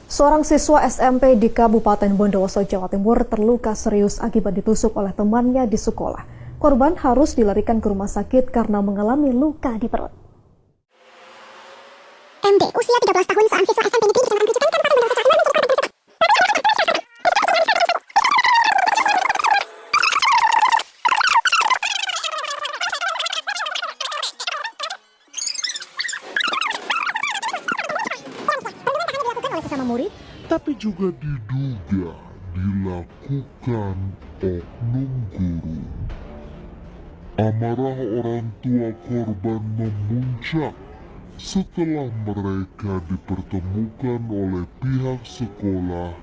Seorang siswa SMP di Kabupaten Bondowoso, Jawa Timur terluka serius akibat ditusuk oleh temannya di sekolah. Korban harus dilarikan ke rumah sakit karena mengalami luka di perut. MD, usia 13 tahun, seorang siswa SMP negeri di Kecamatan Kricikan, Kabupaten Bondowoso, sama murid, tapi juga diduga dilakukan oknum guru. Amarah orang tua korban memuncak setelah mereka dipertemukan oleh pihak sekolah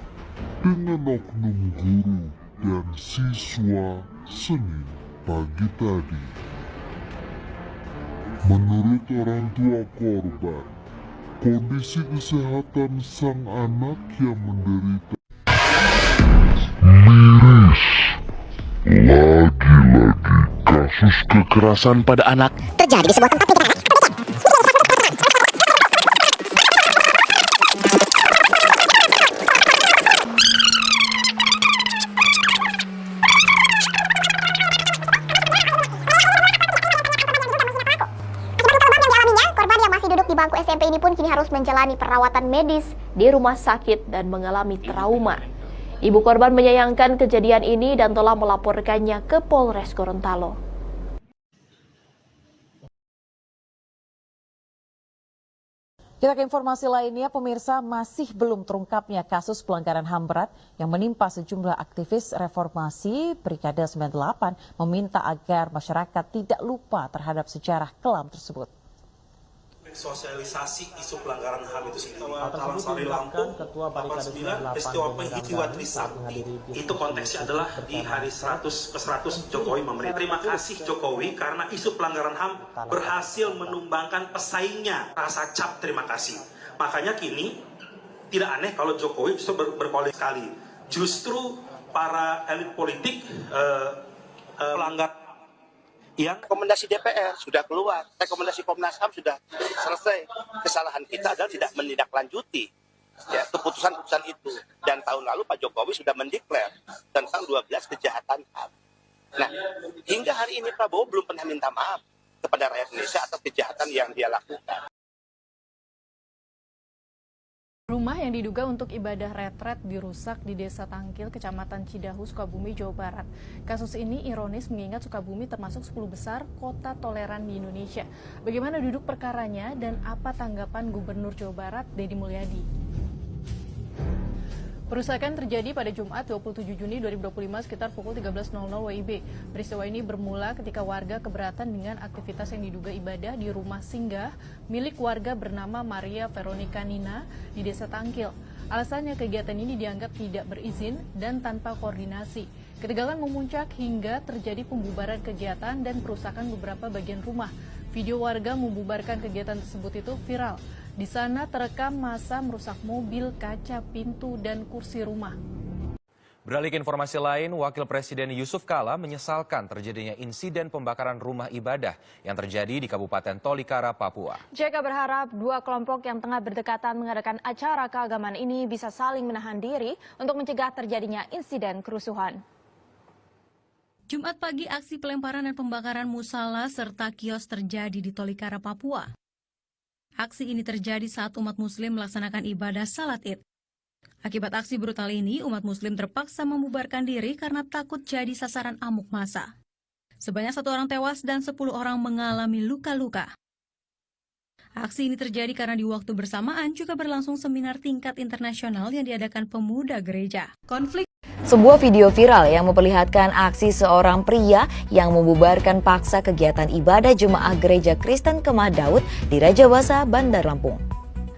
dengan oknum guru dan siswa Senin pagi tadi. Menurut orang tua korban, kondisi kesehatan sang anak yang menderita miris. Lagi-lagi kasus kekerasan pada anak terjadi di sebuah tempat pendidikan. Korban yang masih duduk di bangku SMP ini pun kini harus menjalani perawatan medis di rumah sakit dan mengalami trauma. Ibu korban menyayangkan kejadian ini dan telah melaporkannya ke Polres Gorontalo. Kita ke informasi lainnya, pemirsa, masih belum terungkapnya kasus pelanggaran HAM berat yang menimpa sejumlah aktivis reformasi Brigade 98 meminta agar masyarakat tidak lupa terhadap sejarah kelam tersebut. Sosialisasi isu pelanggaran HAM itu sendiri. Talang Sari Lampung, 89, peristiwa penghikiwa Trisakti. Itu konteksnya adalah di hari 100 ke 100 Jokowi memerintah. Terima kasih Jokowi karena isu pelanggaran HAM berhasil menumbangkan pesaingnya. Rasa cap terima kasih. Makanya kini tidak aneh kalau Jokowi justru berkoalisi sekali. Justru para elit politik pelanggar. Yang rekomendasi DPR sudah keluar, rekomendasi Komnas HAM sudah selesai. Kesalahan kita adalah tidak menindaklanjuti ya, keputusan-keputusan itu. Dan tahun lalu Pak Jokowi sudah mendeklar tentang 12 kejahatan HAM. Nah, hingga hari ini Prabowo belum pernah minta maaf kepada rakyat Indonesia atas kejahatan yang dia lakukan. Rumah yang diduga untuk ibadah retret dirusak di Desa Tangkil, Kecamatan Cidahu, Sukabumi, Jawa Barat. Kasus ini ironis mengingat Sukabumi termasuk 10 besar kota toleran di Indonesia. Bagaimana duduk perkaranya dan apa tanggapan Gubernur Jawa Barat, Deddy Mulyadi? Perusakan terjadi pada Jumat 27 Juni 2025 sekitar pukul 13.00 WIB. Peristiwa ini bermula ketika warga keberatan dengan aktivitas yang diduga ibadah di rumah singgah milik warga bernama Maria Veronica Nina di Desa Tangkil. Alasannya kegiatan ini dianggap tidak berizin dan tanpa koordinasi. Ketegangan memuncak hingga terjadi pembubaran kegiatan dan perusakan beberapa bagian rumah. Video warga membubarkan kegiatan tersebut itu viral. Di sana terekam massa merusak mobil, kaca, pintu, dan kursi rumah. Beralih ke informasi lain, Wakil Presiden Yusuf Kala menyesalkan terjadinya insiden pembakaran rumah ibadah yang terjadi di Kabupaten Tolikara, Papua. JK berharap dua kelompok yang tengah berdekatan mengadakan acara keagamaan ini bisa saling menahan diri untuk mencegah terjadinya insiden kerusuhan. Jumat pagi, aksi pelemparan dan pembakaran musala serta kios terjadi di Tolikara, Papua. Aksi ini terjadi saat umat muslim melaksanakan ibadah salat Id. Akibat aksi brutal ini, umat muslim terpaksa membubarkan diri karena takut jadi sasaran amuk massa. Sebanyak 1 orang tewas dan 10 orang mengalami luka-luka. Aksi ini terjadi karena di waktu bersamaan juga berlangsung seminar tingkat internasional yang diadakan pemuda gereja. Sebuah video viral yang memperlihatkan aksi seorang pria yang membubarkan paksa kegiatan ibadah jemaah gereja Kristen Kemah Daud di Raja Basa, Bandar Lampung.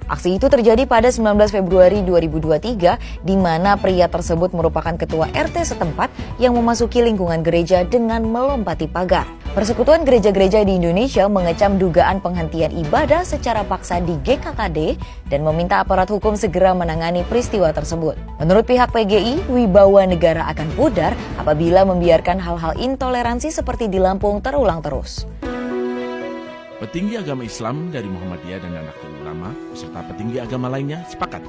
Aksi itu terjadi pada 19 Februari 2023, di mana pria tersebut merupakan ketua RT setempat yang memasuki lingkungan gereja dengan melompati pagar. Persekutuan Gereja-Gereja di Indonesia mengecam dugaan penghentian ibadah secara paksa di GKKD dan meminta aparat hukum segera menangani peristiwa tersebut. Menurut pihak PGI, wibawa negara akan pudar apabila membiarkan hal-hal intoleransi seperti di Lampung terulang terus. Petinggi agama Islam dari Muhammadiyah dan Nahdlatul Ulama beserta petinggi agama lainnya sepakat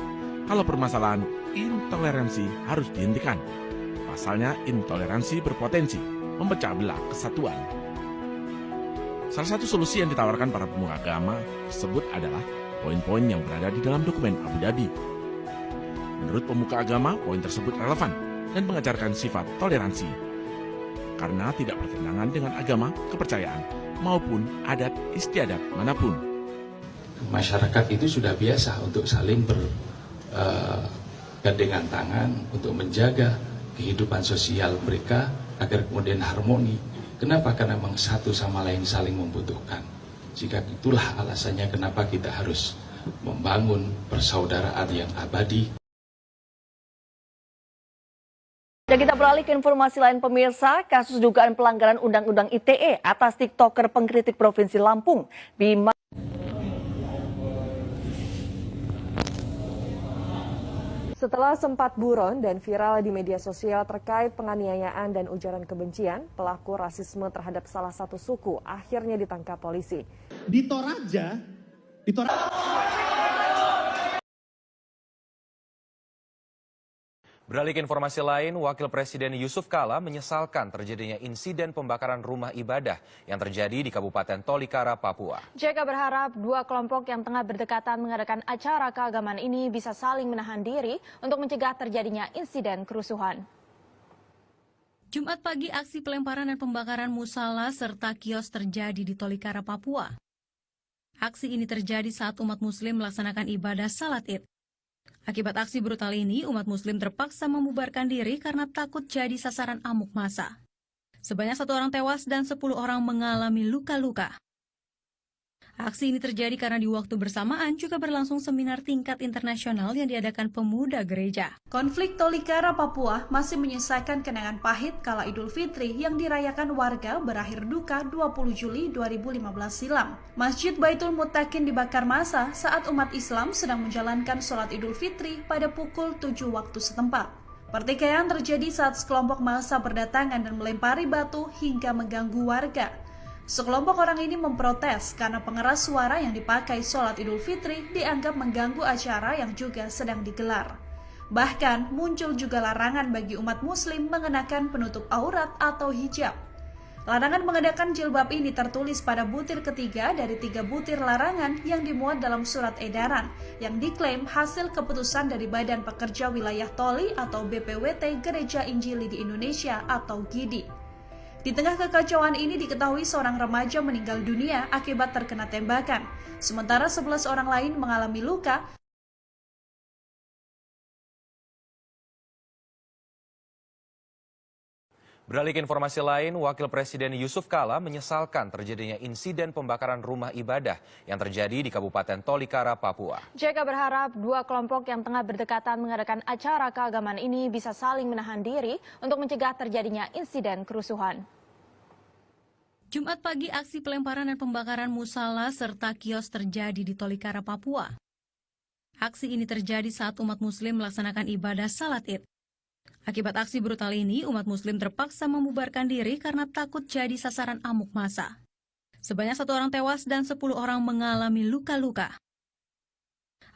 kalau permasalahan intoleransi harus dihentikan. Pasalnya, intoleransi berpotensi memecah belah kesatuan. Salah satu solusi yang ditawarkan para pemuka agama tersebut adalah poin-poin yang berada di dalam dokumen Abu Dhabi. Menurut pemuka agama, poin tersebut relevan dan mengajarkan sifat toleransi, karena tidak bertentangan dengan agama, kepercayaan, maupun adat istiadat manapun. Masyarakat itu sudah biasa untuk saling bergandengan tangan untuk menjaga kehidupan sosial mereka agar kemudian harmoni. Kenapa? Karena memang satu sama lain saling membutuhkan. Jika itulah alasannya kenapa kita harus membangun persaudaraan yang abadi. Dan kita beralih ke informasi lain pemirsa, kasus dugaan pelanggaran Undang-Undang ITE atas TikToker pengkritik Provinsi Lampung, Bima. Setelah sempat buron dan viral di media sosial terkait penganiayaan dan ujaran kebencian, pelaku rasisme terhadap salah satu suku akhirnya ditangkap polisi. Di Toraja. Beralih ke informasi lain, Wakil Presiden Yusuf Kala menyesalkan terjadinya insiden pembakaran rumah ibadah yang terjadi di Kabupaten Tolikara, Papua. JK berharap dua kelompok yang tengah berdekatan mengadakan acara keagamaan ini bisa saling menahan diri untuk mencegah terjadinya insiden kerusuhan. Jumat pagi, aksi pelemparan dan pembakaran musala serta kios terjadi di Tolikara, Papua. Aksi ini terjadi saat umat Muslim melaksanakan ibadah salat Id. Akibat aksi brutal ini, umat Muslim terpaksa membubarkan diri karena takut jadi sasaran amuk massa. Sebanyak 1 orang tewas dan 10 orang mengalami luka-luka. Aksi ini terjadi karena di waktu bersamaan juga berlangsung seminar tingkat internasional yang diadakan pemuda gereja. Konflik Tolikara, Papua masih menyisakan kenangan pahit kala Idul Fitri yang dirayakan warga berakhir duka 20 Juli 2015 silam. Masjid Baitul Muttaqin dibakar massa saat umat Islam sedang menjalankan sholat Idul Fitri pada pukul 7 waktu setempat. Pertikaian terjadi saat sekelompok massa berdatangan dan melempari batu hingga mengganggu warga. Sekelompok orang ini memprotes karena pengeras suara yang dipakai sholat Idul Fitri dianggap mengganggu acara yang juga sedang digelar. Bahkan muncul juga larangan bagi umat Muslim mengenakan penutup aurat atau hijab. Larangan mengenakan jilbab ini tertulis pada butir ketiga dari 3 butir larangan yang dimuat dalam surat edaran yang diklaim hasil keputusan dari Badan Pekerja Wilayah Toli atau BPWT Gereja Injili di Indonesia atau GIDI. Di tengah kekacauan ini diketahui seorang remaja meninggal dunia akibat terkena tembakan, sementara 11 orang lain mengalami luka. Beralih ke informasi lain, Wakil Presiden Yusuf Kala menyesalkan terjadinya insiden pembakaran rumah ibadah yang terjadi di Kabupaten Tolikara, Papua. JK berharap dua kelompok yang tengah berdekatan mengadakan acara keagamaan ini bisa saling menahan diri untuk mencegah terjadinya insiden kerusuhan. Jumat pagi, aksi pelemparan dan pembakaran musala serta kios terjadi di Tolikara, Papua. Aksi ini terjadi saat umat Muslim melaksanakan ibadah salat Id. Akibat aksi brutal ini, umat Muslim terpaksa membubarkan diri karena takut jadi sasaran amuk massa. Sebanyak 1 orang tewas dan 10 orang mengalami luka-luka.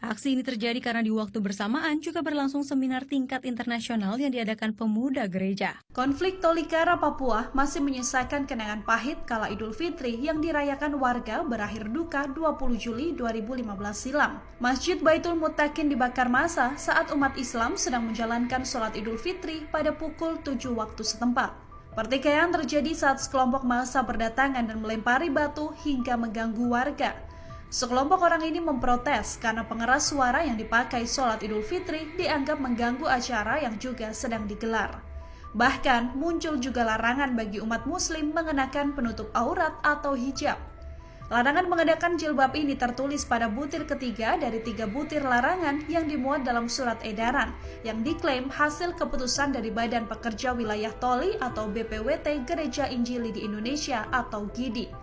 Aksi ini terjadi karena di waktu bersamaan juga berlangsung seminar tingkat internasional yang diadakan pemuda gereja. Konflik Tolikara, Papua masih menyisakan kenangan pahit kala Idul Fitri yang dirayakan warga berakhir duka 20 Juli 2015 silam. Masjid Baitul Muttaqin dibakar massa saat umat Islam sedang menjalankan sholat Idul Fitri pada pukul 7 waktu setempat. Pertikaian terjadi saat sekelompok massa berdatangan dan melempari batu hingga mengganggu warga. Sekelompok orang ini memprotes karena pengeras suara yang dipakai sholat Idul Fitri dianggap mengganggu acara yang juga sedang digelar. Bahkan muncul juga larangan bagi umat Muslim mengenakan penutup aurat atau hijab. Larangan mengenakan jilbab ini tertulis pada butir ketiga dari 3 butir larangan yang dimuat dalam surat edaran yang diklaim hasil keputusan dari Badan Pekerja Wilayah Toli atau BPWT Gereja Injili di Indonesia atau GIDI.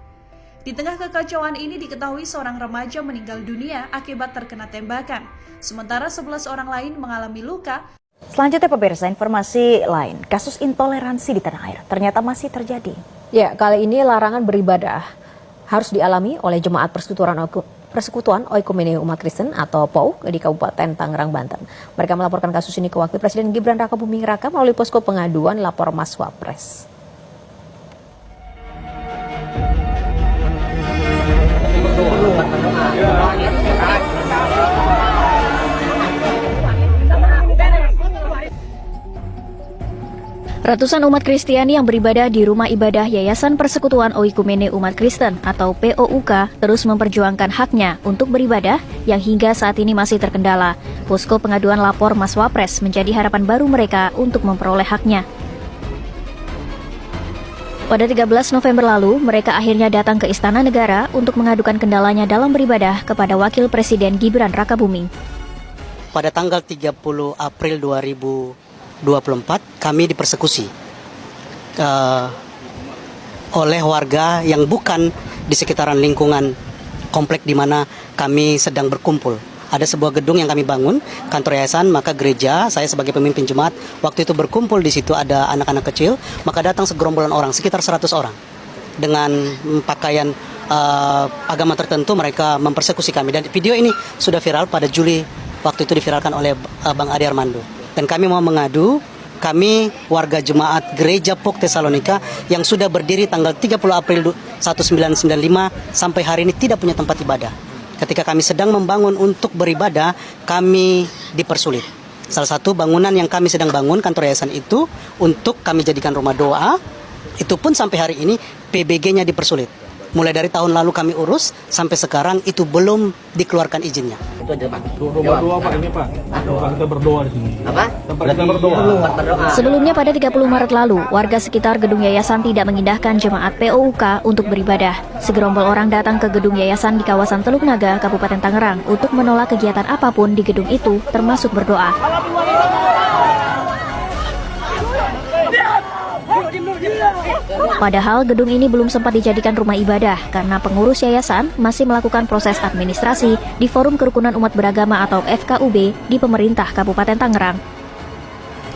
Di tengah kekacauan ini diketahui seorang remaja meninggal dunia akibat terkena tembakan, sementara 11 orang lain mengalami luka. Selanjutnya pemirsa, informasi lain, kasus intoleransi di tanah air ternyata masih terjadi. Ya, kali ini larangan beribadah harus dialami oleh jemaat Persekutuan Persekutuan Oikumene Umat Kristen atau POU di Kabupaten Tangerang, Banten. Mereka melaporkan kasus ini ke Wakil Presiden Gibran Rakabuming Raka melalui posko pengaduan lapor Mas Wapres. Ratusan umat Kristiani yang beribadah di rumah ibadah Yayasan Persekutuan Oikumene Umat Kristen atau POUK terus memperjuangkan haknya untuk beribadah yang hingga saat ini masih terkendala. Posko pengaduan lapor Mas Wapres menjadi harapan baru mereka untuk memperoleh haknya. Pada 13 November lalu, mereka akhirnya datang ke Istana Negara untuk mengadukan kendalanya dalam beribadah kepada Wakil Presiden Gibran Rakabuming. Pada tanggal 30 April 2024 kami dipersekusi oleh warga yang bukan di sekitaran lingkungan komplek di mana kami sedang berkumpul. Ada sebuah gedung yang kami bangun, kantor yayasan, maka gereja, saya sebagai pemimpin jemaat, waktu itu berkumpul di situ ada anak-anak kecil, maka datang segerombolan orang, sekitar 100 orang. Dengan pakaian agama tertentu mereka mempersekusi kami. Dan video ini sudah viral pada Juli, waktu itu diviralkan oleh Bang Ade Armando. Dan kami mau mengadu, kami warga jemaat Gereja POUK Tesalonika yang sudah berdiri tanggal 30 April 1995 sampai hari ini tidak punya tempat ibadah. Ketika kami sedang membangun untuk beribadah, kami dipersulit. Salah satu bangunan yang kami sedang bangun, kantor yayasan itu, untuk kami jadikan rumah doa, itu pun sampai hari ini PBG-nya dipersulit. Mulai dari tahun lalu kami urus, sampai sekarang itu belum dikeluarkan izinnya. Itu aja Pak. Berdoa Pak, ini Pak. Kita berdoa di sini. Apa? Kita berdoa. Sebelumnya pada 30 Maret lalu, warga sekitar gedung yayasan tidak mengindahkan jemaat POUK untuk beribadah. Segerombol orang datang ke gedung yayasan di kawasan Teluk Naga, Kabupaten Tangerang untuk menolak kegiatan apapun di gedung itu, termasuk berdoa. Padahal gedung ini belum sempat dijadikan rumah ibadah karena pengurus yayasan masih melakukan proses administrasi di Forum Kerukunan Umat Beragama atau FKUB di pemerintah Kabupaten Tangerang.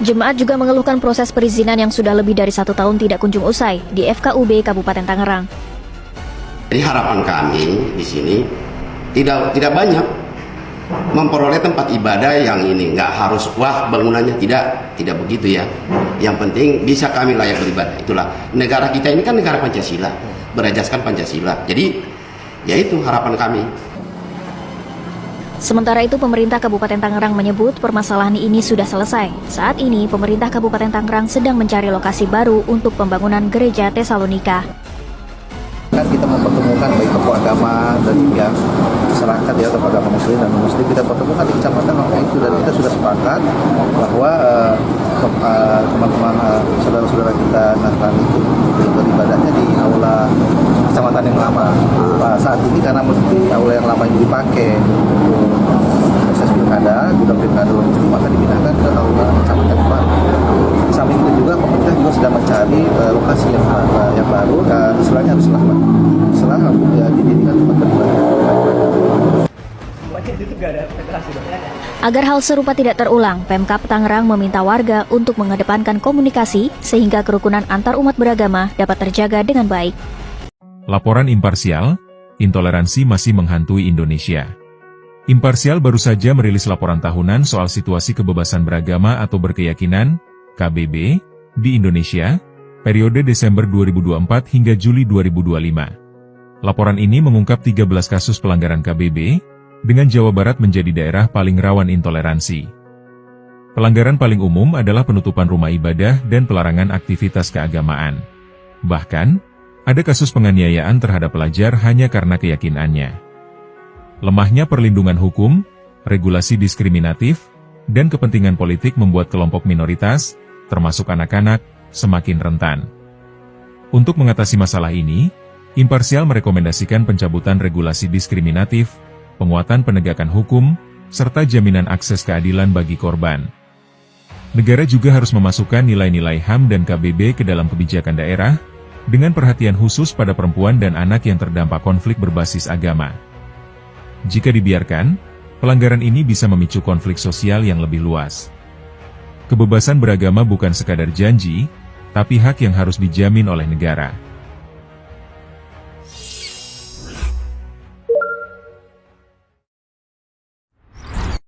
Jemaat juga mengeluhkan proses perizinan yang sudah lebih dari 1 tahun tidak kunjung usai di FKUB Kabupaten Tangerang. Jadi harapan kami di sini tidak banyak memperoleh tempat ibadah yang ini, nggak harus wah bangunannya, tidak begitu ya. Yang penting bisa kami layak beribadah. Itulah negara kita ini kan negara Pancasila, berajaskan Pancasila. Jadi ya itu harapan kami. Sementara itu pemerintah Kabupaten Tangerang menyebut permasalahan ini sudah selesai. Saat ini pemerintah Kabupaten Tangerang sedang mencari lokasi baru untuk pembangunan Gereja Tesalonika. Kan kita mempertemukan baik tokoh agama dan juga masyarakat ya, tokoh agama muslim dan non-muslim, kita pertemukan di kecamatan waktu itu, dan kita sudah sepakat bahwa teman-teman saudara-saudara kita Nasrani itu beribadahnya di aula kecamatan yang lama. Saat ini karena aula yang lama ini dipakai untuk proses pilkada, gudang pilkada logistik, maka dipindahkan ke aula kecamatan yang baru. Di samping itu juga pemerintah juga sedang mencari lokasi yang baru, istilahnya harus setelah dijadikan tempat beribadah. Agar hal serupa tidak terulang, Pemkab Tangerang meminta warga untuk mengedepankan komunikasi sehingga kerukunan antar umat beragama dapat terjaga dengan baik. Laporan imparsial, intoleransi masih menghantui Indonesia. Imparsial baru saja merilis laporan tahunan soal situasi kebebasan beragama atau berkeyakinan, KBB, di Indonesia, periode Desember 2024 hingga Juli 2025. Laporan ini mengungkap 13 kasus pelanggaran KBB, dengan Jawa Barat menjadi daerah paling rawan intoleransi. Pelanggaran paling umum adalah penutupan rumah ibadah dan pelarangan aktivitas keagamaan. Bahkan, ada kasus penganiayaan terhadap pelajar hanya karena keyakinannya. Lemahnya perlindungan hukum, regulasi diskriminatif, dan kepentingan politik membuat kelompok minoritas, termasuk anak-anak, semakin rentan. Untuk mengatasi masalah ini, Imparsial merekomendasikan pencabutan regulasi diskriminatif, penguatan penegakan hukum, serta jaminan akses keadilan bagi korban. Negara juga harus memasukkan nilai-nilai HAM dan KBB ke dalam kebijakan daerah, dengan perhatian khusus pada perempuan dan anak yang terdampak konflik berbasis agama. Jika dibiarkan, pelanggaran ini bisa memicu konflik sosial yang lebih luas. Kebebasan beragama bukan sekadar janji, tapi hak yang harus dijamin oleh negara.